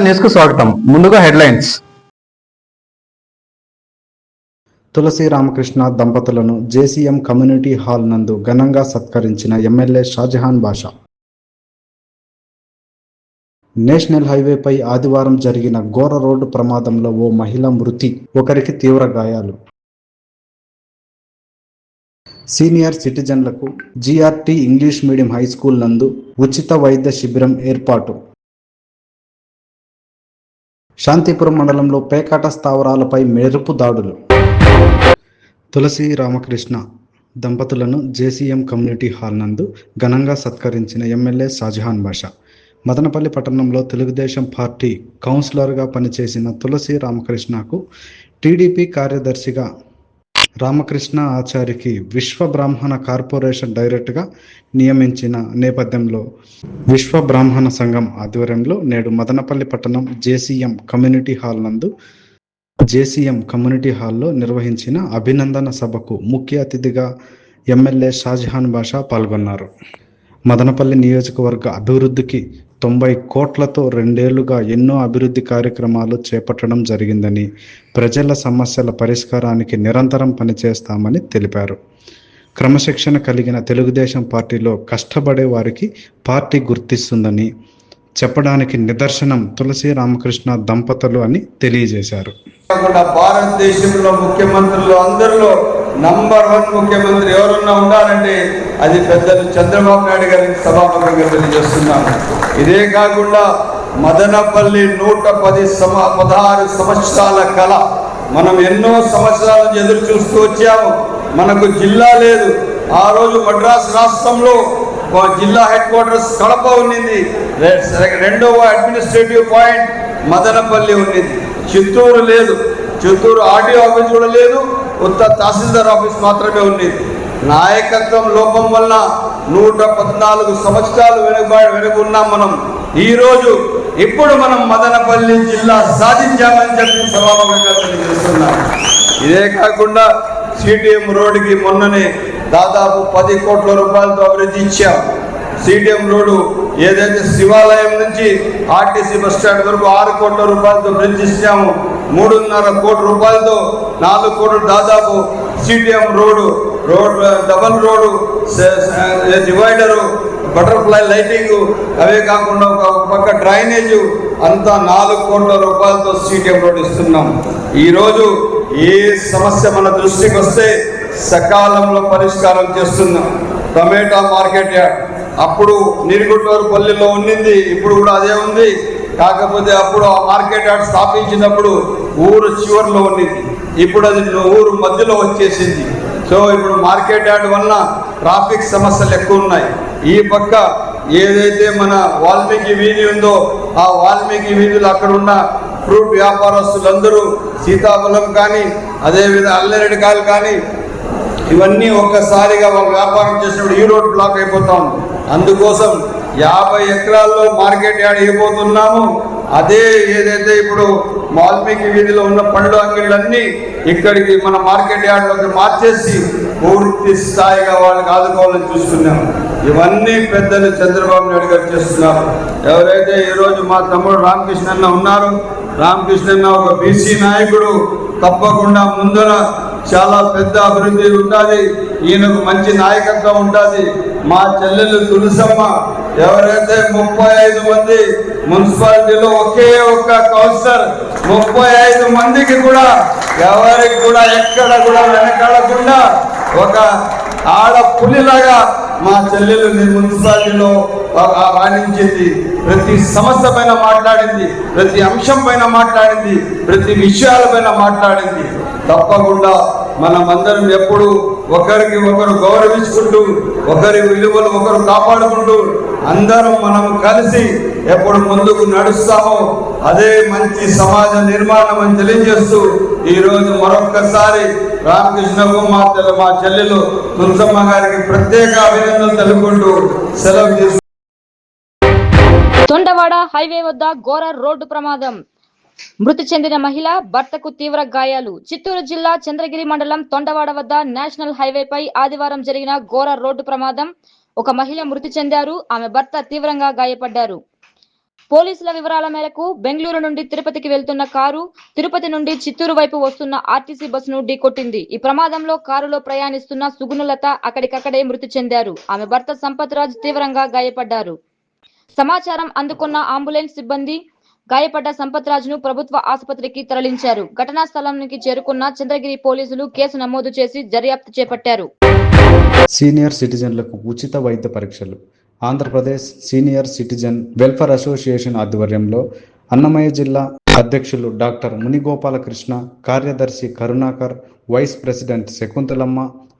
News కు స్వాగతం. ముందుగా హెడ్లైన్స్. తులసి రామకృష్ణ దంపతులను జేసీఎం కమ్యూనిటీ హాల్ నందు ఘనంగా సత్కరించిన ఎమ్మెల్యే షాజహాన్ బాషా. నేషనల్ హైవేపై ఆదివారం జరిగిన ఘోర రోడ్డు ప్రమాదంలో ఓ మహిళ మృతి, ఒకరికి తీవ్ర గాయాలు. సీనియర్ సిటిజన్లకు జీఆర్టీ ఇంగ్లీష్ మీడియం హైస్కూల్ నందు ఉచిత వైద్య శిబిరం ఏర్పాటు. శాంతిపురం మండలంలో పేకాట స్థావరాలపై మెరుపు దాడులు. తులసి రామకృష్ణ దంపతులను జేసీఎం కమ్యూనిటీ హాల్ నందు ఘనంగా సత్కరించిన ఎమ్మెల్యే షాజహాన్ బాషా. మదనపల్లి పట్టణంలో తెలుగుదేశం పార్టీ కౌన్సిలర్గా పనిచేసిన తులసి రామకృష్ణకు టీడీపీ కార్యదర్శిగా రామకృష్ణ ఆచారికి విశ్వ బ్రాహ్మణ కార్పొరేషన్ డైరెక్టర్గా నియమించిన నేపథ్యంలో విశ్వ బ్రాహ్మణ సంఘం ఆధ్వర్యంలో నేడు మదనపల్లి పట్టణం జేసీఎం కమ్యూనిటీ హాల్లో నిర్వహించిన అభినందన సభకు ముఖ్య అతిథిగా ఎమ్మెల్యే షాజహాన్ బాషా పాల్గొన్నారు. మదనపల్లి నియోజకవర్గ అభివృద్ధికి 90 కోట్లతో 2 ఏళ్లుగా ఎన్నో అభివృద్ధి కార్యక్రమాలు చేపట్టడం జరిగిందని, ప్రజల సమస్యల పరిష్కారానికి నిరంతరం పనిచేస్తామని తెలిపారు. క్రమశిక్షణ కలిగిన తెలుగుదేశం పార్టీలో కష్టపడే వారికి పార్టీ గుర్తిస్తుందని చెప్పడానికి నిదర్శనం తులసి రామకృష్ణ దంపతులు అని తెలియజేశారు. భారతదేశంలో ముఖ్యమంత్రులు అందరిలో నంబర్ 1 ముఖ్యమంత్రి ఎవరన్నా ఉండాలంటే అది పెద్దలు చంద్రబాబు నాయుడు గారికి సభాముఖంగా తెలియజేస్తున్నాను. ఇదే కాకుండా మదనపల్లి 116 సంవత్సరాల కళ, మనం ఎన్నో సంవత్సరాల నుంచి ఎదురు చూస్తూ వచ్చాము. మనకు జిల్లా లేదు. ఆ రోజు మద్రాసు రాష్ట్రంలో జిల్లా హెడ్ క్వార్టర్స్ కడప ఉన్నింది. రెండవ అడ్మినిస్ట్రేటివ్ పాయింట్ మదనపల్లి ఉన్నింది. చిత్తూరు లేదు. చిత్తూరు ఆర్డీఓ ఆఫీస్ కూడా లేదు. తహసీల్దార్ ఆఫీస్ మాత్రమే ఉన్నది. నాయకత్వం లోపం వల్ల 114 సంవత్సరాలు వెనుకున్నాం మనం. ఈరోజు ఇప్పుడు మనం మదనపల్లి జిల్లా సాధించామని చెప్పి సభాముఖంగా తెలియజేస్తున్నాం. ఇదే కాకుండా సిటిఎం రోడ్డుకి మొన్ననే దాదాపు 10 కోట్ల రూపాయలతో అభివృద్ధి ఇచ్చాం. సిటిఎం రోడ్డు ఏదైతే శివాలయం నుంచి ఆర్టీసీ బస్ స్టాండ్ వరకు 6 కోట్ల రూపాయలతో బ్రిడ్జ్ ఇచ్చాము. 3.5 కోట్ల రూపాయలతో 4 కోట్లు దాదాపు CTM road double road, divider, butterfly lighting, అవే కాకుండా ఒక పక్క డ్రైనేజ్ అంతా 4 కోట్ల రూపాయలతో సిటిఎం రోడ్డు ఇస్తున్నాం. ఈరోజు ఏ సమస్య మన దృష్టికి వస్తే సకాలంలో పరిష్కారం చేస్తున్నాం. టొమాటో మార్కెట్ యార్డ్ అప్పుడు నిరుగుట్టూరు పల్లిలో ఉన్నింది, ఇప్పుడు కూడా అదే ఉంది. కాకపోతే అప్పుడు ఆ మార్కెట్ యార్డ్ స్థాపించినప్పుడు ఊరు చివరిలో ఉన్నింది, ఇప్పుడు అది ఊరు మధ్యలో వచ్చేసింది. సో ఇప్పుడు మార్కెట్ యార్డ్ వలన ట్రాఫిక్ సమస్యలు ఎక్కువ ఉన్నాయి. ఈ పక్క ఏదైతే మన వాల్మీకి వీధి ఉందో ఆ వాల్మీకి వీధిలో అక్కడ ఉన్న ఫ్రూట్ వ్యాపారస్తులందరూ సీతాఫలం కానీ అదేవిధంగా అల్లరెడ్డికాయలు కానీ ఇవన్నీ ఒక్కసారిగా వాళ్ళు వ్యాపారం చేసినప్పుడు ఈ రోడ్ బ్లాక్ అయిపోతాం. అందుకోసం 50 ఎకరాల్లో మార్కెట్ యార్డ్ అయిపోతున్నాము. అదే ఏదైతే ఇప్పుడు వాల్మీకి వీధిలో ఉన్న పండ్లు అంగిళ్ళన్నీ ఇక్కడికి మన మార్కెట్ యార్డ్లోకి మార్చేసి పూర్తి స్థాయిగా వాళ్ళకి ఆదుకోవాలని చూస్తున్నాం. ఇవన్నీ పెద్దలు చంద్రబాబు నాయుడు గారు చేస్తున్నారు. ఎవరైతే ఈరోజు మా తమ్ముడు రామకృష్ణన్న ఉన్నారు, రామకృష్ణన్న ఒక బీసీ నాయకుడు, తప్పకుండా ముందర చాలా పెద్ద అభివృద్ధి ఉంటుంది. ఈయనకు మంచి నాయకత్వం ఉంటుంది. మా చెల్లెలు తులసమ్మ ఎవరైతే 35 మంది మున్సిపాలిటీలో ఒకే ఒక్క కౌన్సిలర్ 35 మందికి కూడా ఎవరికి కూడా ఎక్కడ కూడా వెనకాడకుండా ఒక ఆడ పులిలాగా మా చెల్లెలు మున్సిపాలిటీలో రాణించింది. ప్రతి సమస్య పైన మాట్లాడింది, ప్రతి అంశం పైన మాట్లాడింది, ప్రతి విషయాలపైన మాట్లాడింది. తప్పకుండా మనమందరం ఎప్పుడు ఒకరికి ఒకరు గౌరవించుకుంటూ ఒకరి విలువలు ఒకరు కాపాడుకుంటూ అందరం మనం కలిసి ఎప్పుడు ముందుకు నడుస్తామో అదే మంచి సమాజ నిర్మాణం అని తెలియజేస్తూ ఈరోజు మరొక్కసారి రామకృష్ణకు మా చెల్లెలు తులసమ్మ గారికి ప్రత్యేక అభినందనలు తెలుపుకుంటూ సెలవు తీసుకుంటాం. తొండవాడ హైవే వద్ద ఘోర రోడ్డు ప్రమాదం. మృతి చెందిన మహిళ, భర్తకు తీవ్ర గాయాలు. చిత్తూరు జిల్లా చంద్రగిరి మండలం తొండవాడ వద్ద నేషనల్ హైవేపై ఆదివారం జరిగిన ఘోర రోడ్డు ప్రమాదం. ఒక మహిళ మృతి చెందారు. ఆమె భర్త తీవ్రంగా గాయపడ్డారు. పోలీసుల వివరాల మేరకు బెంగళూరు నుండి తిరుపతికి వెళ్తున్న కారు తిరుపతి నుండి చిత్తూరు వైపు వస్తున్న ఆర్టీసీ బస్సును ఢీకొట్టింది. ఈ ప్రమాదంలో కారులో ప్రయాణిస్తున్న సుగుణలత అక్కడికక్కడే మృతి చెందారు. ఆమె భర్త సంపత్ రాజ్ తీవ్రంగా గాయపడ్డారు. సమాచారం అందుకున్న అంబులెన్స్ సిబ్బంది గాయపడ్డ సంపత్ రాజ్ను ప్రభుత్వ ఆసుపత్రికి తరలించారు. ఘటనా స్థలానికి చేరుకున్న చంద్రగిరి పోలీసులు కేసు నమోదు చేసి దర్యాప్తు చేపట్టారు. సీనియర్ సిటిజన్లకు ఉచిత వైద్య పరీక్షలు. Andhra Pradesh senior citizen welfare association ఆధ్వర్యంలో అన్నమయ్య జిల్లా అధ్యక్షులు డాక్టర్ మునిగోపాలకృష్ణ, కార్యదర్శి Karunakar, vice president Shakuntalamma,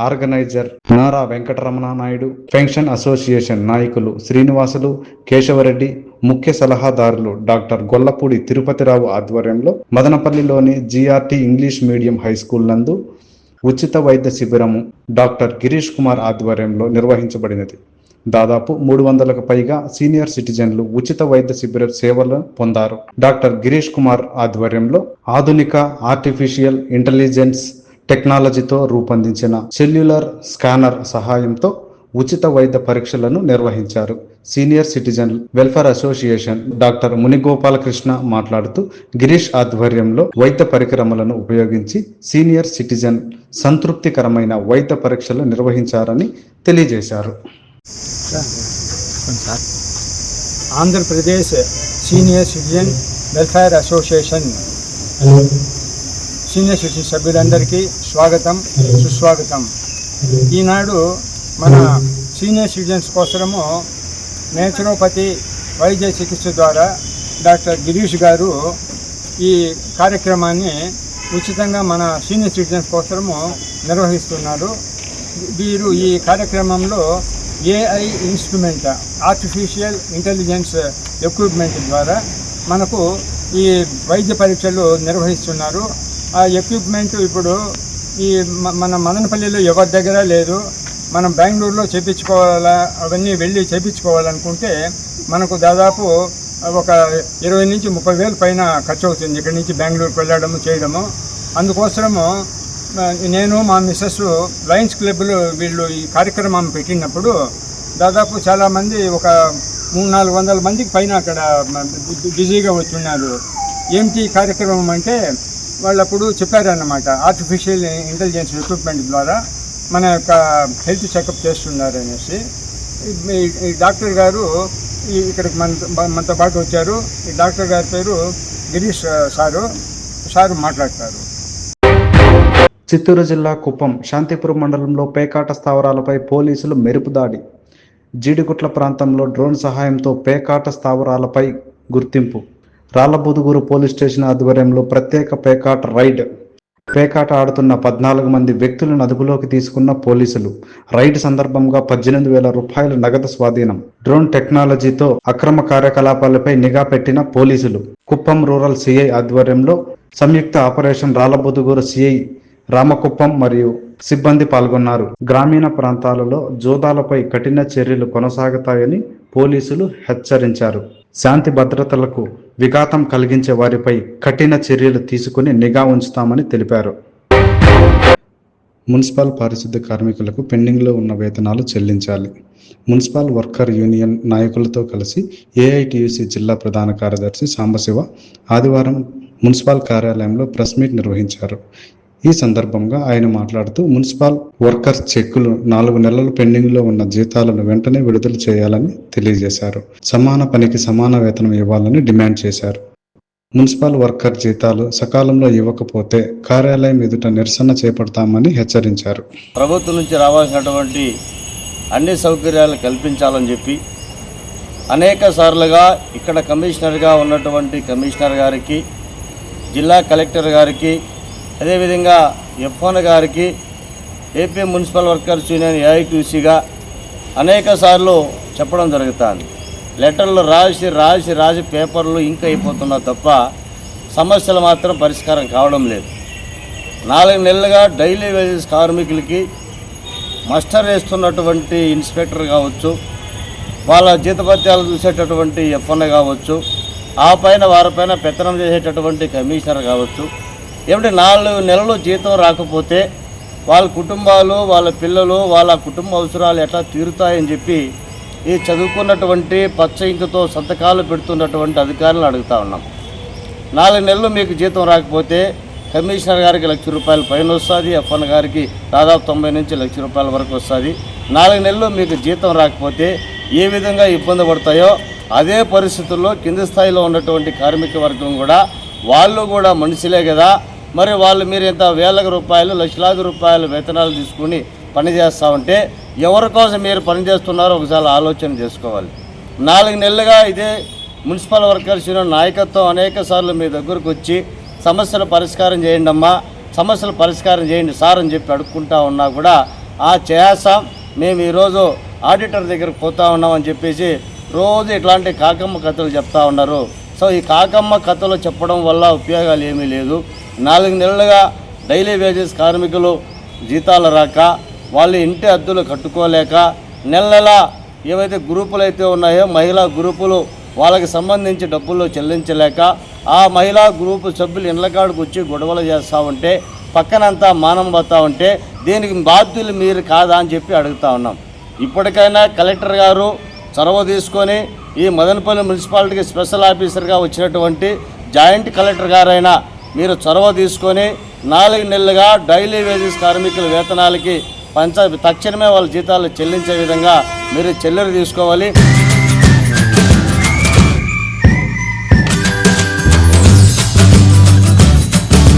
organiser Nara Venkataramana Naidu, pension association నాయకులు శ్రీనివాసులు, కేశవరెడ్డి, ముఖ్య సలహాదారులు డాక్టర్ గొల్లపూడి తిరుపతిరావు ఆధ్వర్యంలో మదనపల్లిలోని GRT English medium high school నందు ఉచిత వైద్య శిబిరము డాక్టర్ గిరీష్ కుమార్ ఆధ్వర్యంలో నిర్వహించబడినది. దాదాపు 300కు పైగా సీనియర్ సిటిజన్లు ఉచిత వైద్య శిబిర సేవలు పొందారు. డాక్టర్ గిరీష్ కుమార్ ఆధ్వర్యంలో ఆధునిక ఆర్టిఫిషియల్ ఇంటెలిజెన్స్ టెక్నాలజీతో రూపొందించిన సెల్యులర్ స్కానర్ సహాయంతో ఉచిత వైద్య పరీక్షలను నిర్వహించారు. Senior citizen welfare association doctor Munigopalakrishna మాట్లాడుతూ గిరీష్ ఆధ్వర్యంలో వైద్య పరికరములను ఉపయోగించి సీనియర్ సిటిజన్ సంతృప్తికరమైన వైద్య పరీక్షలు నిర్వహించారని తెలియజేశారు. Andhra Pradesh senior citizen welfare association senior citizen సభ్యులందరికీ స్వాగతం, సుస్వాగతం. ఈనాడు మన సీనియర్ సిటిజన్స్ కోసము నేచురోపతి వైద్య చికిత్స ద్వారా డాక్టర్ గిరీష్ గారు ఈ కార్యక్రమాన్ని ఉచితంగా మన సీనియర్ సిటిజన్స్ కోసము నిర్వహిస్తున్నారు. వీరు ఈ కార్యక్రమంలో AI instrument, artificial intelligence equipment ద్వారా మనకు ఈ వైద్య పరీక్షలు నిర్వహిస్తున్నారు. ఆ ఎక్విప్మెంట్ ఇప్పుడు ఈ మన మదనపల్లిలో ఎవరి దగ్గర లేదు. మనం బెంగళూరులో చేయించుకోవాలా, అవన్నీ వెళ్ళి చేయించుకోవాలనుకుంటే మనకు దాదాపు ఒక 20 నుంచి 30 వేలు పైన ఖర్చు అవుతుంది ఇక్కడి నుంచి బెంగళూరుకి వెళ్ళడము చేయడము. అందుకోసము నేను మా మిస్సెస్ లయన్స్ క్లబ్లో వీళ్ళు ఈ కార్యక్రమం పెట్టినప్పుడు దాదాపు చాలామంది ఒక 300-400 మందికి పైన అక్కడ బిజీగా వచ్చున్నారు. ఏంటి కార్యక్రమం అంటే వాళ్ళు అప్పుడు చెప్పారన్నమాట, ఆర్టిఫిషియల్ ఇంటెలిజెన్స్ ఎక్విప్మెంట్ ద్వారా మన యొక్క హెల్త్ చెకప్ చేస్తున్నారు అనేసి. ఈ డాక్టర్ గారు ఇక్కడికి మనతో పాటు వచ్చారు. ఈ డాక్టర్ గారి పేరు గిరీష్ సారు మాట్లాడతారు. చిత్తూరు జిల్లా కుప్పం శాంతిపురం మండలంలో పేకాట స్థావరాలపై పోలీసులు మెరుపు దాడి. జీడిగుట్ల ప్రాంతంలో డ్రోన్ సహాయంతో పేకాట స్థావరాలపై గుర్తింపు. రాళ్లబుదుగూరు పోలీస్ స్టేషన్ ఆధ్వర్యంలో ప్రత్యేక పేకాట రైడ్. పేకాట ఆడుతున్న 14 మంది వ్యక్తులను అదుపులోకి తీసుకున్న పోలీసులు. రైడ్ సందర్భంగా 18,000 రూపాయల నగదు స్వాధీనం. డ్రోన్ టెక్నాలజీతో అక్రమ కార్యకలాపాలపై నిఘా పెట్టిన పోలీసులు. కుప్పం రూరల్ సిఐ ఆధ్వర్యంలో సంయుక్త ఆపరేషన్ రాళ్లబుదుగూరు సిఐ రామకుప్పం మరియు సిబ్బంది పాల్గొన్నారు. గ్రామీణ ప్రాంతాలలో జోదాలపై కఠిన చర్యలు కొనసాగుతాయని పోలీసులు హెచ్చరించారు. శాంతి భద్రతలకు విఘాతం కలిగించే వారిపై కఠిన చర్యలు తీసుకుని నిఘా ఉంచుతామని తెలిపారు. మున్సిపల్ పారిశుద్ధ్య కార్మికులకు పెండింగ్లో ఉన్న వేతనాలు చెల్లించాలి. మున్సిపల్ వర్కర్ యూనియన్ నాయకులతో కలిసి ఏఐటియుసి జిల్లా ప్రధాన కార్యదర్శి సాంబశివ ఆదివారం మున్సిపల్ కార్యాలయంలో ప్రెస్ మీట్ నిర్వహించారు. ఈ సందర్భంగా ఆయన మాట్లాడుతూ మున్సిపల్ వర్కర్స్ చెక్కులు 4 నెలలు పెండింగ్లో ఉన్న జీతాలను వెంటనే విడుదల చేయాలని తెలియజేశారు. సమాన పనికి సమాన వేతనం ఇవ్వాలని డిమాండ్ చేశారు. మున్సిపల్ వర్కర్ జీతాలు సకాలంలో ఇవ్వకపోతే కార్యాలయం ఎదుట నిరసన చేపడతామని హెచ్చరించారు. ప్రభుత్వం నుంచి రావాల్సినటువంటి అన్ని సౌకర్యాలు కల్పించాలని చెప్పి అనేక సార్లుగా ఇక్కడ కమిషనర్గా ఉన్నటువంటి కమిషనర్ గారికి, జిల్లా కలెక్టర్ గారికి, అదేవిధంగా ఎఫ్ఓన్ గారికి, ఏపీ మున్సిపల్ వర్కర్స్ యూనియన్ ఏఐటీసీగా అనేక సార్లు చెప్పడం జరుగుతుంది. లెటర్లు రాసి పేపర్లు ఇంక్ అయిపోతున్నా తప్ప సమస్యలు మాత్రం పరిష్కారం కావడం లేదు. 4 నెలలుగా డైలీ వేజెస్ కార్మికులకి మస్టర్ వేస్తున్నటువంటి ఇన్స్పెక్టర్ కావచ్చు, వాళ్ళ జీతభత్యాలు చూసేటటువంటి ఎఫ్ఓన్ కావచ్చు, ఆ పైన వారిపైన పెత్తనం చేసేటటువంటి కమిషనర్ కావచ్చు, ఏమంటే 4 నెలలు జీతం రాకపోతే వాళ్ళ కుటుంబాలు, వాళ్ళ పిల్లలు, వాళ్ళ కుటుంబ అవసరాలు ఎట్లా తీరుతాయని చెప్పి ఈ చదువుకున్నటువంటి పచ్చ ఇంకుతో సంతకాలు పెడుతున్నటువంటి అధికారులను అడుగుతా ఉన్నాం. 4 నెలలు మీకు జీతం రాకపోతే కమిషనర్ గారికి ₹1,00,000 పైన వస్తుంది, ఎఫ్ఎన్ గారికి దాదాపు 90 నుంచి ₹1,00,000 వరకు వస్తుంది. 4 నెలలు మీకు జీతం రాకపోతే ఏ విధంగా ఇబ్బంది పడతాయో అదే పరిస్థితుల్లో కింది స్థాయిలో ఉన్నటువంటి కార్మిక వర్గం కూడా వాళ్ళు కూడా మనుషులే కదా, మరి వాళ్ళు మీరు ఎంత వేల రూపాయలు లక్షలాది రూపాయల వేతనాలు తీసుకుని పనిచేస్తూ ఉంటే ఎవరి కోసం మీరు పనిచేస్తున్నారో ఒకసారి ఆలోచన చేసుకోవాలి. 4 నెలలుగా ఇదే మున్సిపల్ వర్కర్స్ యూనియన్ నాయకత్వం అనేక సార్లు మీ దగ్గరకు వచ్చి సమస్యలు పరిష్కారం చేయండి అమ్మా, సమస్యలు పరిష్కారం చేయండి సార్ అని చెప్పి అడుక్కుంటా ఉన్నా కూడా చేస్తాం మేము ఈరోజు ఆడిటర్ దగ్గరకు పోతా ఉన్నామని చెప్పేసి రోజు ఇట్లాంటి కాకమ్మ కథలు చెప్తా ఉన్నారు. సో ఈ కాకమ్మ కథలు చెప్పడం వల్ల ఉపయోగాలు ఏమీ లేదు. 4 నెలలుగా డైలీ వేజెస్ కార్మికులు జీతాలు రాక వాళ్ళు ఇంటి అద్దెలు కట్టుకోలేక నెల ఏవైతే గ్రూపులు అయితే ఉన్నాయో మహిళా గ్రూపులు వాళ్ళకి సంబంధించి డబ్బులు చెల్లించలేక ఆ మహిళా గ్రూపు సభ్యులు ఇళ్ళకాడికి వచ్చి గొడవలు చేస్తూ ఉంటే పక్కనంతా మానం పోతూ ఉంటే దీనికి బాధ్యులు మీరు కాదా అని చెప్పి అడుగుతా ఉన్నాం. ఇప్పటికైనా కలెక్టర్ గారు చొరవ తీసుకొని ఈ మదనపల్లి మున్సిపాలిటీకి స్పెషల్ ఆఫీసర్గా వచ్చినటువంటి జాయింట్ కలెక్టర్ గారైనా మీరు చొరవ తీసుకొని 4 నెలలుగా డైలీ వేజెస్ కార్మికుల వేతనాలకి తక్షణమే వాళ్ళ జీతాలు చెల్లించే విధంగా మీరు చర్యలు తీసుకోవాలి.